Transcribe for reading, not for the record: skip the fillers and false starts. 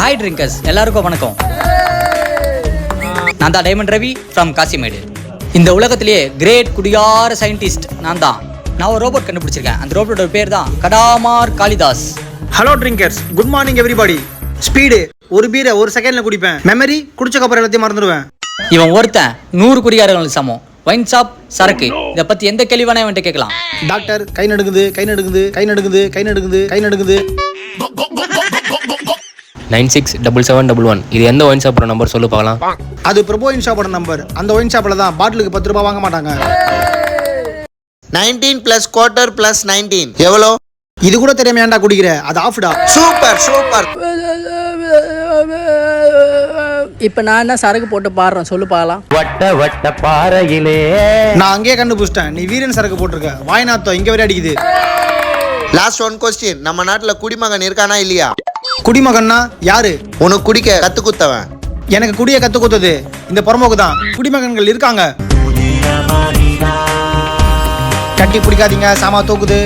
Hi drinkers, எல்லாருக்கும் வணக்கம். நான் தான் டைமண்ட் ரவி ஃப்ரம் காசிமேடு. இந்த உலகத்திலேயே கிரேட் குடியார சயின்டிஸ்ட் நான் தான். நான் ஒரு ரோபோட் கண்டுபிடிச்சிருக்கேன். அந்த ரோபோட்டோட பேர் தான் கடாமார் Kalidas. Hello drinkers, good morning everybody. Speed ஒரு பீரை ஒரு செகண்ட்ல குடிப்பேன். மெமரி குடிச்சக்கப்புறம் எல்லாத்தையும் மறந்துடுவேன். இவன் ஒருத்தன் 100 குடிகாரங்களுக்கு சமம். ஒயின் ஷாப், சரக்கு, இதை பத்தி எந்த கேள்விவானே இவன்கிட்ட கேட்கலாம். டாக்டர் கை நடுங்குது, கை நடுங்குது, கை நடுங்குது, கை நடுங்குது, கை நடுங்குது. 967711 இது எந்த ஒயின் ஷாப்போட நம்பர் சொல்லு பார்க்கலாம். அது பிரபு ஒயின் ஷாப்போட நம்பர். அந்த ஒயின் ஷாப்ல தான் பாட்டிலுக்கு 10 ரூபாய் வாங்க மாட்டாங்க. 19 + quarter + 19 எவ்வளோ? இது கூட தெரியாம ஏன்டா குடிக்கிற? அது ஆஃப்டா. Super super. இப்போ நான் என்ன சரக்கு போட்டு பாடுறேன் சொல்லு பார்க்கலாம். வட்ட வட்ட பாறையிலே நான் அங்கேயே கண்டுபிடிச்சிட்டேன். நீ வீரன் சரக்கு போட்டிருக்க. வாய்நாத்தம் இங்க வரை அடிக்குது. Last one question. நம்ம நாட்டுல குடிமகன் இருக்கானா இல்லையா? குடிமகன்னா யாரு? உனக்கு குடிக்க கத்து குத்தவன். எனக்கு குடிய கத்து கொடுத்தது இந்த புறம்போக்கு தான். குடிமகன்கள் இருக்காங்க. கட்டி பிடிக்காதீங்க, சாமா தூக்குது.